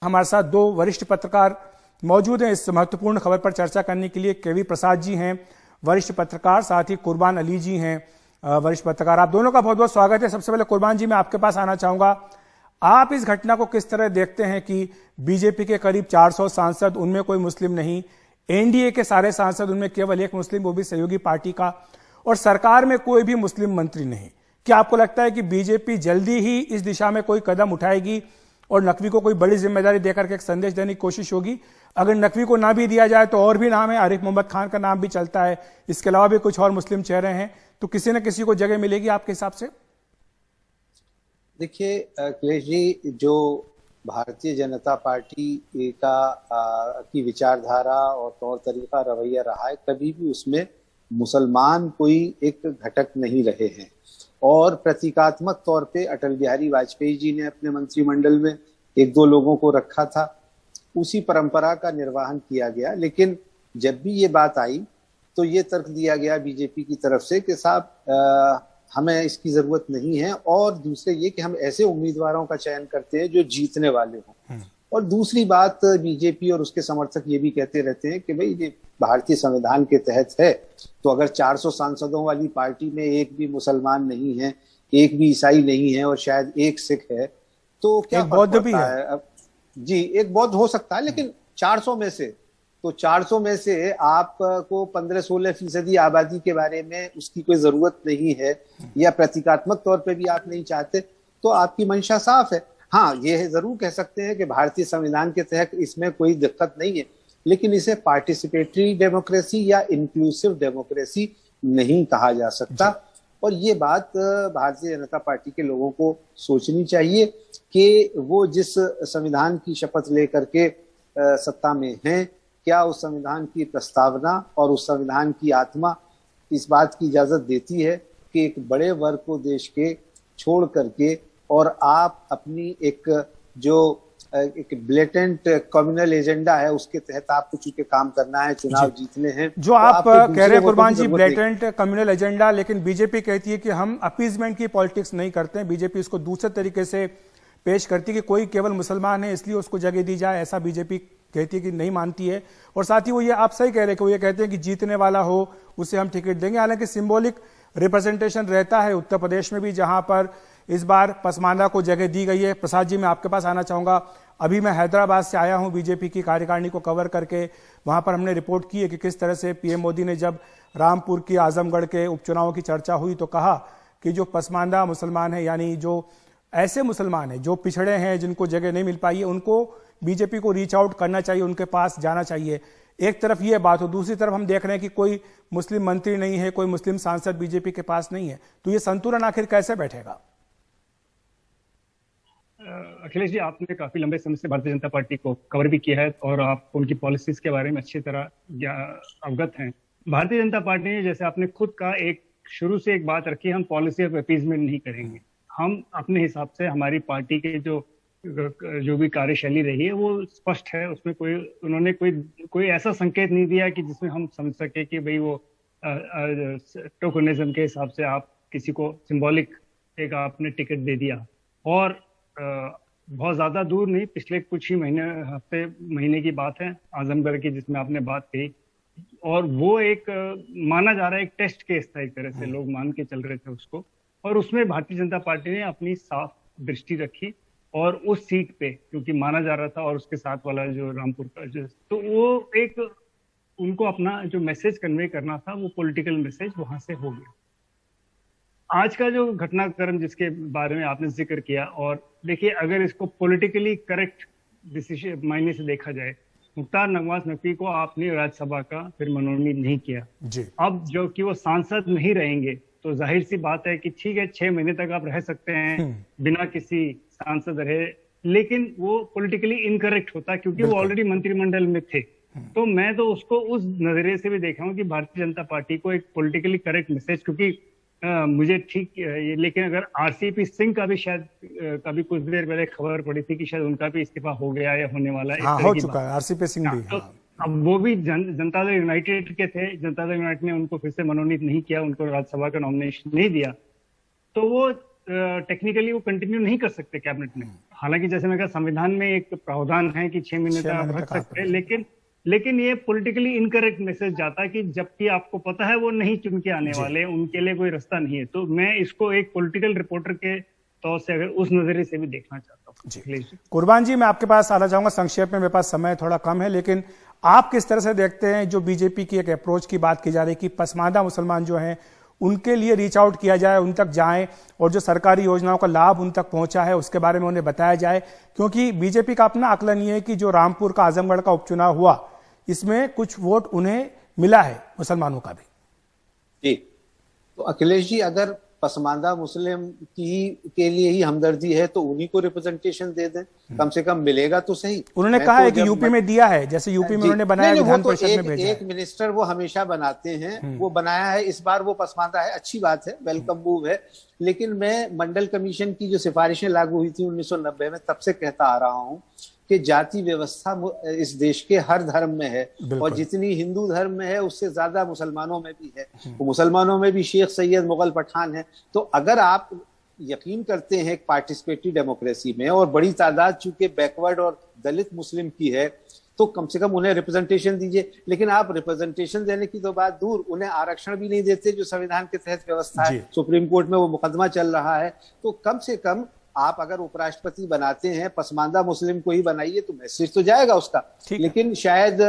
हमारे साथ दो वरिष्ठ पत्रकार मौजूद हैं इस महत्वपूर्ण खबर पर चर्चा करने के लिए। केवी प्रसाद जी हैं वरिष्ठ पत्रकार, साथ ही कुर्बान अली जी हैं वरिष्ठ पत्रकार। आप दोनों का बहुत बहुत स्वागत है। सबसे पहले कुर्बान जी, मैं आपके पास आना चाहूंगा। आप इस घटना को किस तरह देखते हैं कि बीजेपी के करीब 400 सांसद, उनमें कोई मुस्लिम नहीं, एनडीए के सारे सांसद, उनमें केवल एक मुस्लिम, वो भी सहयोगी पार्टी का, और सरकार में कोई भी मुस्लिम मंत्री नहीं। क्या आपको लगता है कि बीजेपी जल्दी ही इस दिशा में कोई कदम उठाएगी और नकवी को कोई बड़ी जिम्मेदारी देकर के एक संदेश देने की कोशिश होगी? अगर नकवी को ना भी दिया जाए तो और भी नाम है, आरिफ मोहम्मद खान का नाम भी चलता है, इसके अलावा भी कुछ और मुस्लिम चेहरे हैं, तो किसी न किसी को जगह मिलेगी आपके हिसाब से? देखिए अखिलेश जी, जो भारतीय जनता पार्टी की विचारधारा और तौर तरीका रवैया रहा है, कभी भी उसमें मुसलमान कोई एक घटक नहीं रहे हैं। और प्रतीकात्मक तौर पे अटल बिहारी वाजपेयी जी ने अपने मंत्रिमंडल में एक दो लोगों को रखा था, उसी परंपरा का निर्वहन किया गया। लेकिन जब भी ये बात आई तो ये तर्क दिया गया बीजेपी की तरफ से कि साहब हमें इसकी जरूरत नहीं है, और दूसरे ये कि हम ऐसे उम्मीदवारों का चयन करते हैं जो जीतने वाले हों। और दूसरी बात, बीजेपी और उसके समर्थक ये भी कहते रहते हैं कि भाई ये भारतीय संविधान के तहत है, तो अगर 400 सांसदों वाली पार्टी में एक भी मुसलमान नहीं है, एक भी ईसाई नहीं है और शायद एक सिख है, तो क्या बौद्ध भी है? अब जी, एक बौद्ध हो सकता है, लेकिन 400 में से आपको 15-16% आबादी के बारे में उसकी कोई जरूरत नहीं है, या प्रतीकात्मक तौर पे भी आप नहीं चाहते, तो आपकी मंशा साफ है। हाँ, ये जरूर कह सकते हैं कि भारतीय संविधान के तहत इसमें कोई दिक्कत नहीं है, लेकिन इसे पार्टिसिपेटरी डेमोक्रेसी या इंक्लूसिव डेमोक्रेसी नहीं कहा जा सकता। और ये बात भारतीय जनता पार्टी के लोगों को सोचनी चाहिए कि वो जिस संविधान की शपथ लेकर के सत्ता में हैं, क्या उस संविधान की प्रस्तावना और उस संविधान की आत्मा इस बात की इजाजत देती है कि एक बड़े वर्ग को देश के छोड़ करके और आप अपनी एक ब्लेटेंट कम्युनल एजेंडा है उसके तहत आपको चूंकि काम करना है, चुनाव जीतने हैं, जो आप कह रहे हैं कुर्बान जी, ब्लेटेंट कम्युनल एजेंडा, लेकिन बीजेपी कहती है कि हम अपीजमेंट की पॉलिटिक्स नहीं करते हैं। बीजेपी इसको दूसरे तरीके से पेश करती है कि कोई केवल मुसलमान है इसलिए उसको जगह दी जाए, ऐसा बीजेपी कहती है कि नहीं मानती है। और साथ ही वो ये आप सही कह रहे हैं कि वो ये कहते हैं कि जीतने वाला हो उसे हम टिकट देंगे। हालांकि सिंबॉलिक रिप्रेजेंटेशन रहता है उत्तर प्रदेश में भी, जहां पर इस बार पसमानदा को जगह दी गई है। प्रसाद जी, मैं आपके पास आना चाहूंगा। अभी मैं हैदराबाद से आया हूं बीजेपी की कार्यकारिणी को कवर करके। वहां पर हमने रिपोर्ट की है कि किस तरह से पीएम मोदी ने जब रामपुर की आजमगढ़ के उपचुनावों की चर्चा हुई तो कहा कि जो पसमानदा मुसलमान है, यानी जो ऐसे मुसलमान हैं जो पिछड़े हैं, जिनको जगह नहीं मिल पाई है, उनको बीजेपी को रीच आउट करना चाहिए, उनके पास जाना चाहिए। एक तरफ ये बात हो, दूसरी तरफ हम देख रहे हैं कि कोई मुस्लिम मंत्री नहीं है, कोई मुस्लिम सांसद बीजेपी के पास नहीं है, तो ये संतुलन आखिर कैसे बैठेगा? अखिलेश जी, आपने काफी लंबे समय से भारतीय जनता पार्टी को कवर भी किया है और आप उनकी पॉलिसीज के बारे में अच्छी तरह अवगत हैं। भारतीय जनता पार्टी ने, जैसे आपने खुद कहा, एक शुरू से एक बात रखी, हम पॉलिसी ऑफ अपीजमेंट नहीं करेंगे। हम अपने हिसाब से, हमारी पार्टी के जो भी कार्यशैली रही है वो स्पष्ट है, उसमें उन्होंने कोई ऐसा संकेत नहीं दिया कि जिसमें हम समझ सके कि भाई वो टोकनिज्म के हिसाब से आप किसी को सिंबॉलिक एक आपने टिकट दे दिया। और बहुत ज्यादा दूर नहीं, पिछले कुछ ही महीने की बात है आजमगढ़ की, जिसमें आपने बात कही, और वो एक माना जा रहा है एक टेस्ट केस था, एक तरह से लोग मान के चल रहे थे उसको, और उसमें भारतीय जनता पार्टी ने अपनी साफ दृष्टि रखी। और उस सीट पे, क्योंकि माना जा रहा था, और उसके साथ वाला जो रामपुर का तो वो एक उनको अपना जो मैसेज कन्वे करना था, वो पॉलिटिकल मैसेज वहां से हो गया। आज का जो घटनाक्रम जिसके बारे में आपने जिक्र किया, और देखिए अगर इसको पॉलिटिकली करेक्ट डिसीजन मायने से देखा जाए, मुख्तार नवाज नकवी को आपने राज्यसभा का फिर मनोनीत नहीं किया जी। अब जो कि वो सांसद नहीं रहेंगे, तो जाहिर सी बात है कि ठीक है 6 महीने तक आप रह सकते हैं बिना किसी सांसद रहे, लेकिन वो पॉलिटिकली इनकरेक्ट होता क्योंकि वो ऑलरेडी मंत्रिमंडल में थे। तो मैं तो उसको उस नजरिए से भी देखा हूं कि भारतीय जनता पार्टी को एक पॉलिटिकली करेक्ट मैसेज, क्योंकि मुझे ठीक, लेकिन अगर आरसीपी सिंह का भी शायद कभी कुछ देर पहले खबर पड़ी थी कि शायद उनका भी इस्तीफा हो गया या होने वाला है। हो चुका है आरसीपी सिंह भी। तो अब वो भी जनता दल यूनाइटेड के थे, जनता दल यूनाइटेड ने उनको फिर से मनोनीत नहीं किया, उनको राज्यसभा का नॉमिनेशन नहीं दिया। तो वो टेक्निकली वो कंटिन्यू नहीं कर सकते कैबिनेट में। हालांकि जैसे मैं कहा संविधान में एक प्रावधान है कि 6 महीने तक आप रख सकते हैं, लेकिन ये पॉलिटिकली इनकरेक्ट मैसेज जाता है कि जबकि आपको पता है वो नहीं चुन के आने वाले, उनके लिए कोई रास्ता नहीं है। तो मैं इसको एक पॉलिटिकल रिपोर्टर के तौर से अगर उस नजरिए से भी देखना चाहता हूँ। जी कुर्बान जी, मैं आपके पास आना चाहूंगा संक्षेप में, मेरे पास समय थोड़ा कम है, लेकिन आप किस तरह से देखते हैं जो बीजेपी की एक अप्रोच की बात की जा रही है कि पसमानदा मुसलमान जो हैं उनके लिए रीच आउट किया जाए, उन तक जाएं और जो सरकारी योजनाओं का लाभ उन तक पहुंचा है उसके बारे में उन्हें बताया जाए, क्योंकि बीजेपी का अपना आकलन ये है कि जो रामपुर का आजमगढ़ का उपचुनाव हुआ इसमें कुछ वोट उन्हें मिला है मुसलमानों का भी। जी तो अखिलेश जी, अगर पसमानदा मुस्लिम के लिए ही हमदर्दी है तो उन्हीं को रिप्रेजेंटेशन दे दें, कम से कम मिलेगा तो सही। उन्होंने कहा है कि यूपी में दिया है, जैसे यूपी में उन्होंने बनाया, विधान परिषद में भेजा। एक मिनिस्टर वो हमेशा बनाते हैं, वो बनाया है, इस बार वो पसमानदा है, अच्छी बात है, वेलकम मूव है। लेकिन मैं मंडल कमीशन की जो सिफारिशें लागू हुई थी 1990 में, तब से कहता आ रहा हूँ कि जाति व्यवस्था इस देश के हर धर्म में है, और जितनी हिंदू धर्म में है उससे ज्यादा मुसलमानों में भी है। तो मुसलमानों में भी शेख सैयद मुगल पठान है। तो अगर आप यकीन करते हैं पार्टिसिपेटरी डेमोक्रेसी में, और बड़ी तादाद चूंकि बैकवर्ड और दलित मुस्लिम की है, तो कम से कम उन्हें रिप्रेजेंटेशन दीजिए। लेकिन आप रिप्रेजेंटेशन देने की तो बात दूर, उन्हें आरक्षण भी नहीं देते जो संविधान के तहत व्यवस्था है। सुप्रीम कोर्ट में वो मुकदमा चल रहा है। तो कम से कम आप अगर उपराष्ट्रपति बनाते हैं पसमानदा मुस्लिम को ही बनाइए, तो मैसेज तो जाएगा उसका। लेकिन शायद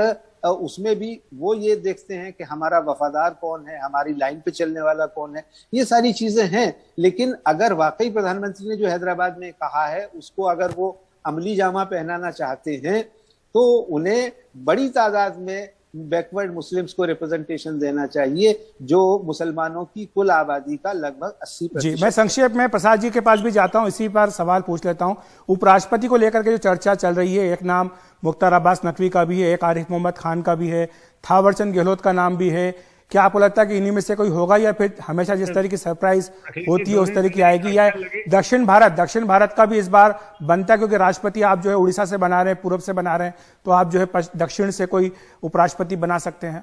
उसमें भी वो ये देखते हैं कि हमारा वफादार कौन है, हमारी लाइन पे चलने वाला कौन है, ये सारी चीजें हैं। लेकिन अगर वाकई प्रधानमंत्री ने जो हैदराबाद में कहा है उसको अगर वो अमली जामा पहनाना चाहते हैं, तो उन्हें बड़ी तादाद में बैकवर्ड मुस्लिम्स को रिप्रेजेंटेशन देना चाहिए, जो मुसलमानों की कुल आबादी का लगभग 80%। जी, मैं संक्षेप में प्रसाद जी के पास भी जाता हूं, इसी पर सवाल पूछ लेता हूं। उपराष्ट्रपति को लेकर के जो चर्चा चल रही है, एक नाम मुख्तार अब्बास नकवी का भी है, एक आरिफ मोहम्मद खान का भी है, थावरचंद गहलोत का नाम भी है। क्या आपको लगता है कि इन्हीं में से कोई होगा, या फिर हमेशा जिस तरह की सरप्राइज होती है उस तरह की आएगी, या दक्षिण भारत का भी इस बार बनता है, क्योंकि राष्ट्रपति आप जो है उड़ीसा से बना रहे हैं, पूर्व से बना रहे हैं, तो आप जो है दक्षिण से कोई उपराष्ट्रपति बना सकते हैं?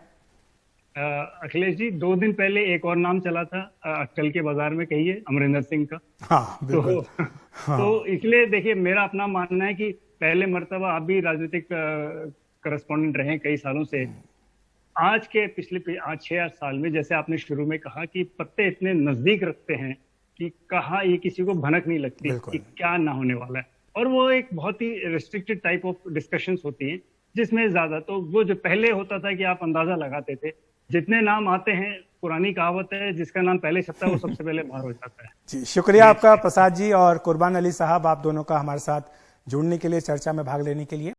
अखिलेश जी, 2 दिन पहले एक और नाम चला था अटकल के बाजार में, कहिए अमरिंदर सिंह का। हाँ, बिल्कुल। तो इसलिए देखिए, मेरा अपना मानना है कि पहले मर्तबा आप भी राजनीतिक करस्पॉन्डेंट रहे कई सालों से, आज के पिछले 6-8 साल में, जैसे आपने शुरू में कहा कि पत्ते इतने नजदीक रखते हैं कि कहा ये किसी को भनक नहीं लगती कि क्या ना होने वाला है। और वो एक बहुत ही रिस्ट्रिक्टेड टाइप ऑफ डिस्कशंस होती हैं, जिसमें ज्यादा तो वो जो पहले होता था कि आप अंदाजा लगाते थे, जितने नाम आते हैं, पुरानी कहावत है, जिसका नाम पहले छपता है वो सबसे पहले बाहर हो जाता है। जी, शुक्रिया आपका प्रसाद जी और कुर्बान अली साहब, आप दोनों का हमारे साथ जुड़ने के लिए, चर्चा में भाग लेने के लिए।